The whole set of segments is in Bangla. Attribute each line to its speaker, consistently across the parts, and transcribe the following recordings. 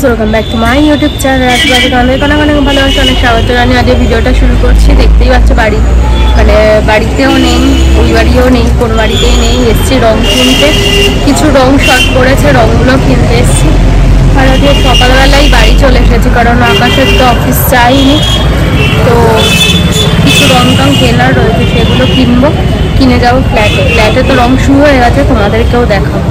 Speaker 1: Friends welcome back to my YouTube channel. अनेक भालोबासा अनेक स्वागत जानिए आज भिडियोटा शुरू करছি। देखतेই পাচ্ছ বাড়ি মানে বাড়িতেও নেই, ওই বাড়িও নেই, কোন বাড়িতেই নেই। এসছি রং কিনতে, কিছু রং শর্ট পড়েছে, রংগুলো কিনতে এসছি। আর আজকে সকালবেলাই বাড়ি চলে এসেছি কারণ আকাশের তো অফিস যাইনি, তো কিছু রং টং কেনার রয়েছে, সেগুলো কিনবো, কিনে যাবো ফ্ল্যাটে। ফ্ল্যাটে তো রং শুরু হয়ে গেছে, তোমাদেরকেও দেখাবো,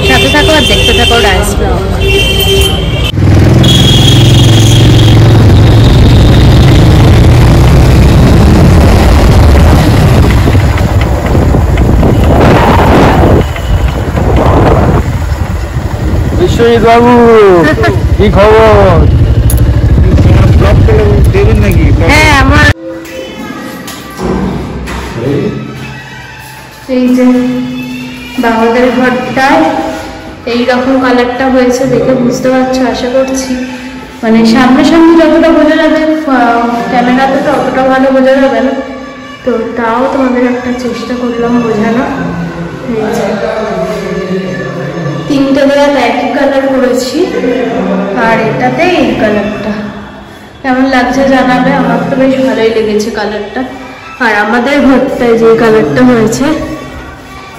Speaker 1: সাথে থাকো আর দেখতে থাকো ডান্স ব্লগ।
Speaker 2: বিশ্বজিৎ বাবু কি খবর? দেবেন নাকি?
Speaker 1: হ্যাঁ, আমার এই যে বাংলাদেশ ঘরটায় এইরকম কালারটা হয়েছে, দেখে বুঝতে পারছো আশা করছি। মানে সামনাসামনি যতটা বোঝা যাবে, ক্যামেরাতে তো অতটা ভালো বোঝা যাবে না, তো তাও তোমাদের একটা চেষ্টা করলাম বোঝানো। এই যে তিনটে দেওয়াল একই কালার করেছি, আর এটাতে এই কালারটা কেমন লাগছে জানাবে। আমার তো বেশ ভালোই লেগেছে কালারটা। আর আমাদের ঘরটায় যে কালারটা হয়েছে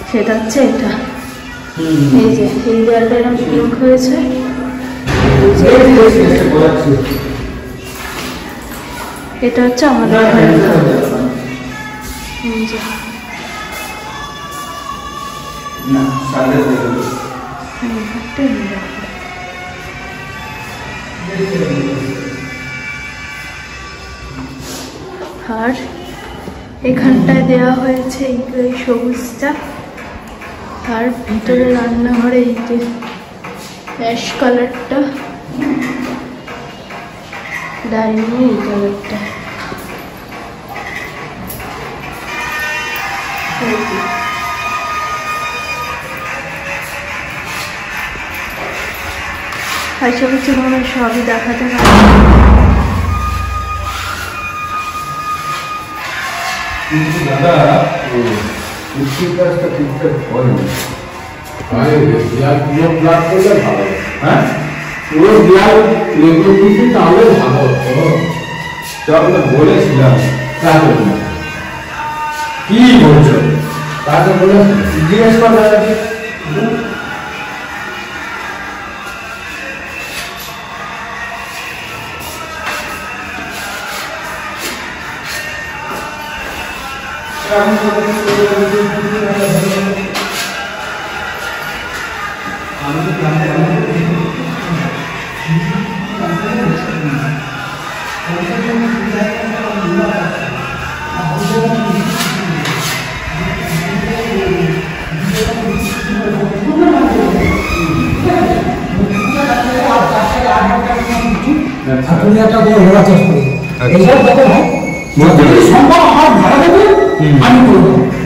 Speaker 1: সেটা হচ্ছে এটা। এই যে এই দেওয়ালটা এরকম পিঙ্ক হয়েছে, এটা হচ্ছে আমাদের ঘরটা। আর এখানটায় দেওয়া হয়েছে এই সবুজটা, আর ভিতরে রান্নাঘরে এই যে অ্যাশ কালারটা, ডাইনিং এই কালারটা। আশা করছি তোমরা সবই দেখাতে পারবে।
Speaker 2: কিন্তু দাদা উচিত কাজটা ঠিকঠাক করেনি। পুরো ব্লাড করলে ভালো। হ্যাঁ, পুরো ব্লাড লেগে দিয়েছি তাহলে ভালো হতো। আমরা বলেছিলাম কি বলছো, তাকে বলে জিজ্ঞেস করা যাবে।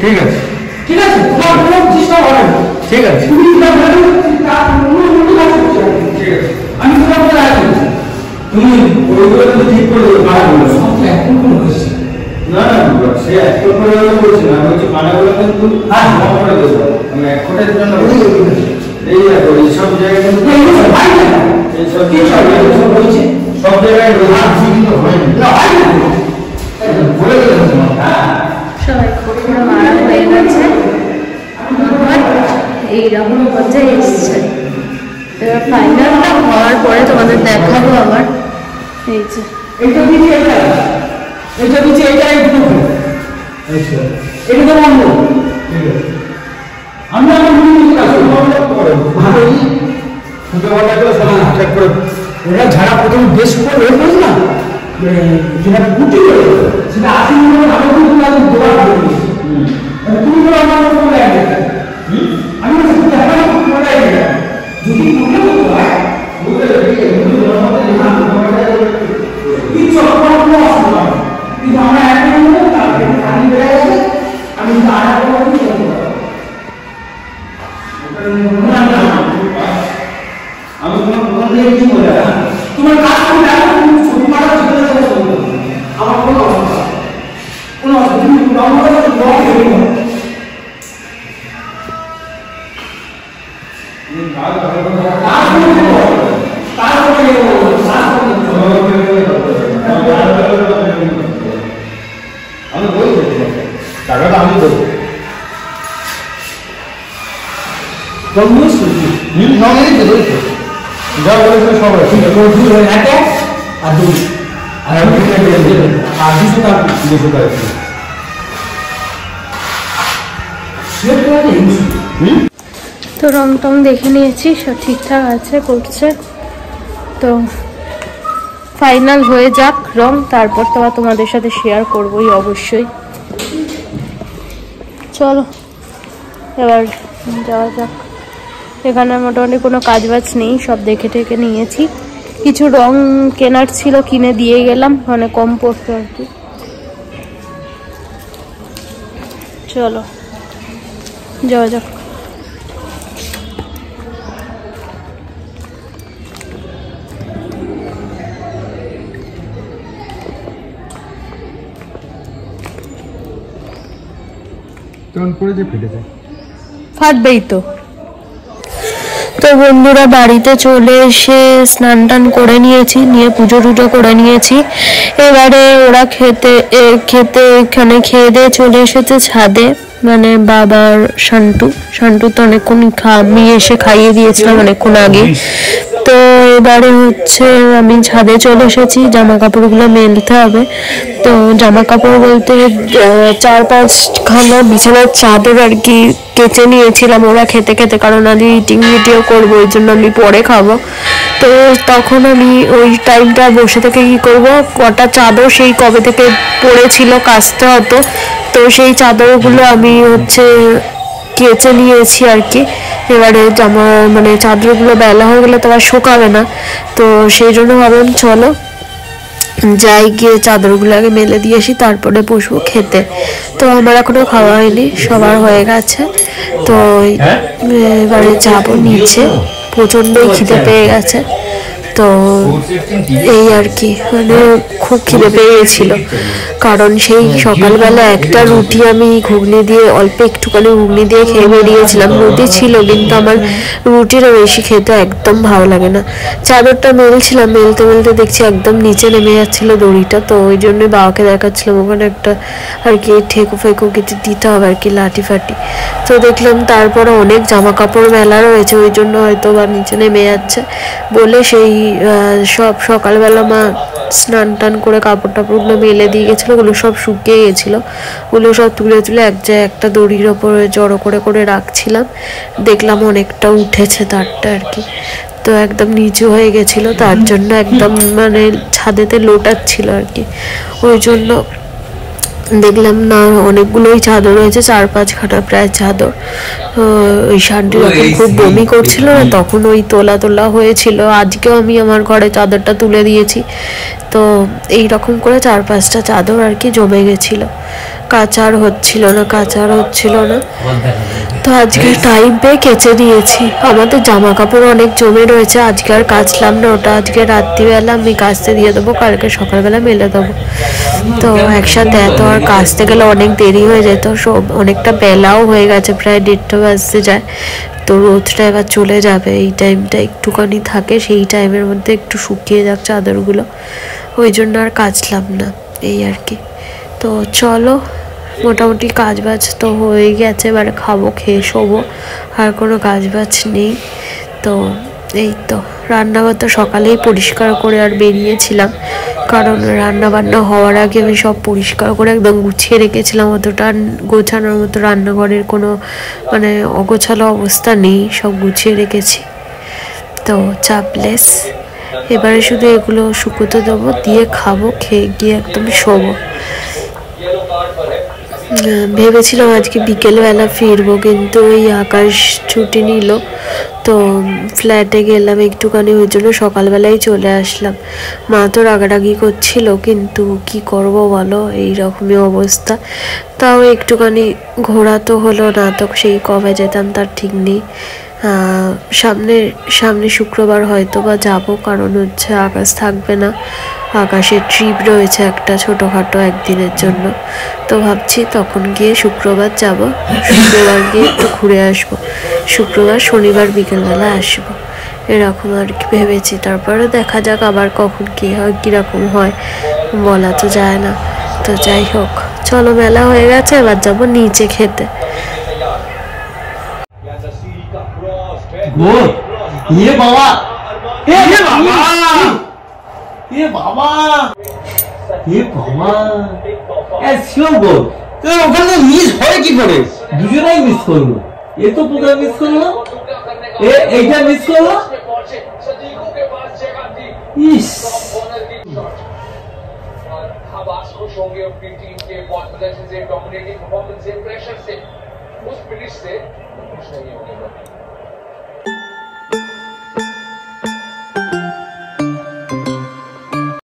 Speaker 2: ঠিক আছে, ঠিক আছে, তোমার কোনো চেষ্টা হবে না। ঠিক আছে, তুমি আমি তোমার বলে রাখি, তুমি ওইগুলো তো ঠিক করে দেবো। সব এখন কোনো হচ্ছে না, না সে এক করে বলছি না, আমি হচ্ছে পানাগুলো কিন্তু করে দেবো। আমি এক ফোটের জন্য এই দেখো এইসব জায়গায় কিন্তু এইসব বলছি, সব জায়গায় কিন্তু হয়নি বলে দিলাম তোমার।
Speaker 1: সবাই পুরো মারা হয়ে গেছে, এইরকম পর্যায়ে এসছে। এবার ফাইনালটা হওয়ার পরে তোমাদের দেখাবো আবার। এই যে
Speaker 2: এটা দিচ্ছি, এটা দিচ্ছি, এটা একটু আচ্ছা, এটা তো বন্ধ। ঠিক আছে, আমি আমার মনে কাজ করব ভালোই ফুটে বলা করে সব ঠিক করে। ওরা ঝাড়া প্রথম বেশ করে হয়ে গেছে না, যেটা গুটি সেটা 80 মিনিট ভালো করে তুমি আজ দোয়া করে দিয়েছি। তুমি তো আমার মতো করে আমি বলছি দেখা না করে যদি মনে হতো বুঝতে পারি কিন্তু মনে লেখা কিছু কোনো অসুবিধা নেই, কিন্তু আমরা একটা মনে তারপরে পানি বেড়ে গেছে, আমি আর একটা কিছু করতে পারবো। আমি তোমার প্রথম থেকে কি বলে তোমার কাজ করে তুমি ছবি মারা যেতে আমার কোনো অসুবিধা কোনো অসুবিধা তুমি তরমুজ নয় রয়েছে যা বলেছে সবাই তরমুজ হয় একটা আর দুই আর আমি আর 200 টাকা দিতে পারছি
Speaker 1: তো রং টং দেখে নিয়েছি, সব ঠিকঠাক আছে, করছে। তো ফাইনাল হয়ে যাক রং, তারপর তো তোমাদের সাথে শেয়ার করবোই অবশ্যই। চলো এবার যাওয়া যাক। এখানে মোটামুটি কোনো কাজ বাজ নেই, সব দেখে টেকে নিয়েছি। কিছু রং কেনার ছিল, কিনে দিয়ে গেলাম, মানে কম পড়তো আর কি। চলো যাওয়া যাক। ফাটবেই তো। তো বন্ধুরা বাড়িতে চলে এসে স্নান টান করে নিয়েছি, নিয়ে পুজো টুজো করে নিয়েছি। এবারে ওরা খেতে এখানে খেয়ে দিয়ে চলে এসেছে ছাদে, মানে বাবার শান্টু তো অনেকক্ষণ আমি এসে খাইয়ে দিয়েছিলাম অনেকক্ষণ আগে। তো এবারে হচ্ছে আমি ছাদে চলে এসেছি, জামা কাপড়গুলো মেলতে হবে। তো জামা কাপড় বলতে 4-5 খানা বিছানার চাদর আর কি কেচে নিয়েছিলাম ওরা খেতে খেতে, কারণ আজ ইটিং ভিডিও করবো, ওই জন্য আমি পরে খাবো। তো তখন আমি ওই টাইমটা বসে থেকে কি করব, কটা চাদর সেই কবে থেকে পড়েছিল, কাচতে হতো। তো সেই চাদরগুলো আমি হচ্ছে কেচে নিয়েছি আর কি। এবারে জামা মানে চাদরগুলো বেলা হয়ে গেলে তো আর শুকাবে না, তো সেই জন্য ভাবলাম চলো যাই, গিয়ে চাদরগুলো আগে মেলে দিয়ে আসি, তারপরে বসবো খেতে। তো আমার এখনো খাওয়া হয়নি, সবার হয়ে গেছে। তো এবারে যাবো নিচে, প্রচণ্ডই খিদে পেয়ে গেছে। তো এই আর কি, মানে খুব খিদে পেয়ে গেছিল, কারণ সেই সকালবেলা একটা রুটি আমি ঘুগনি দিয়ে অল্প একটুখানি ঘুগনি দিয়ে খেয়ে বেরিয়েছিলাম। রুটি ছিল কিন্তু আমার রুটিটা বেশি খেতে একদম ভালো লাগে না। চাদরটা মেলছিলাম, মেলতে মেলতে দেখছি একদম নিচে নেমে যাচ্ছিল দড়িটা। তো ওই জন্যই বাবাকে দেখাচ্ছিলাম ওখানে একটা আর কি ঠেকু ফেকু কিছু দিতে হবে আর কি, লাঠি ফাটি। তো দেখলাম তারপরে অনেক জামা কাপড় মেলা রয়েছে, ওই জন্য হয়তো বা নিচে নেমে যাচ্ছে বলে সেই সব সকালবেলা মা স্নান টান করে কাপড় টাপড়গুলো মেলে দিয়ে গেছিলো, ওগুলো সব শুকিয়ে গেছিলো। ওগুলো সব তুলে তুলে এক জায়গায় একটা দড়ির ওপরে জড়ো করে করে রাখছিলাম, দেখলাম অনেকটা উঠেছে তারটা আর কি। তো একদম নিচু হয়ে গেছিলো, তার জন্য একদম মানে ছাদেতে লোটাচ্ছিল আর কি। ওই জন্য দেখলাম না অনেকগুলোই চাদর রয়েছে, 4-5 খানা প্রায় চাদর। ওই শান্তি যখন খুব বমি করছিল না, তখন ওই তোলা হয়েছিল। আজকেও আমি আমার ঘরে চাদরটা তুলে দিয়েছি। তো এই রকম করে 4-5টা চাদর আর কি জমে গেছিল, কাচার হচ্ছিল না। তো আজকে টাইম পেয়ে কেচে দিয়েছি। আমাদের জামা কাপড় অনেক জমে রয়েছে, আজকে আর কাচলাম না, ওটা আজকে রাত্রিবেলা আমি কাচতে দিয়ে দেবো, কালকে সকালবেলা মেলে দেবো। তো একসাথে এত আর কাচতে গেলে অনেক দেরি হয়ে যেত, সব অনেকটা বেলাও হয়ে গেছে, প্রায় 1:30 বাজতে যায়। তো রোদটা এবার চলে যাবে, এই টাইমটা একটুখানি থাকে, সেই টাইমের মধ্যে একটু শুকিয়ে যাক চাদরগুলো, ওই জন্য আর কাচলাম না এই আর কি। তো চলো মোটামুটি কাজ বাজ তো হয়ে গেছে, এবারে খাবো, খেয়ে শোবো, আর কোনো কাজ বাজ নেই। তো এই তো রান্নাঘর তো সকালেই পরিষ্কার করে আর বেরিয়েছিলাম, কারণ রান্না বান্না হওয়ার আগে আমি সব পরিষ্কার করে একদম গুছিয়ে রেখেছিলাম। অতটা গোছানোর মতো রান্নাঘরের কোনো মানে অগোছালো অবস্থা নেই, সব গুছিয়ে রেখেছি। তো চাপলেস, এবারে শুধু এগুলো শুকোতে দেবো, দিয়ে খাবো, খেয়ে গিয়ে একদম শোবো। ভেবেছিলাম আজকে বিকেলবেলা ফিরবো, কিন্তু ওই আকাশ ছুটি নিল, তো ফ্ল্যাটে গেলাম একটুখানি, ওই জন্য সকালবেলাই চলে আসলাম। মা তো রাগারাগি করছিল, কিন্তু কি করব বলো, এই রকমই অবস্থা। তাও একটুখানি ঘোরা তো হলো না, তো সেই কবে যেতাম তার ঠিক নেই। সামনে শুক্রবার হয়তো বা যাবো, কারণ হচ্ছে আকাশ থাকবে না, আকাশের ট্রিপ রয়েছে একটা ছোটোখাটো একদিনের জন্য। তো ভাবছি তখন গিয়ে শুক্রবার যাব, শুক্রবার গিয়ে একটু ঘুরে আসবো, শুক্রবার শনিবার বিকেলবেলা আসবো, এরকম আর কি ভেবেছি। তারপরে দেখা যাক আবার কখন কী হয়, কীরকম হয় বলা তো যায় না। তো যাই হোক, চলো মেলা হয়ে গেছে, এবার যাবো নিচে খেতে।
Speaker 2: গোল ये बाबा ये बाबा ये बाबा ये बाबा ऐसा গোল তো ওখানে মিস হয় কি করে দুজনেই মিস করলো এ তো পুরো মিস করলো এইটা মিস করলো ইস
Speaker 3: हवास खुश होंगे अपनी टीम के कॉन्फिडेंस से डोमिनेटिंग परफॉर्मेंस से प्रेशर से उस फिनिश से खुश नहीं होंगे।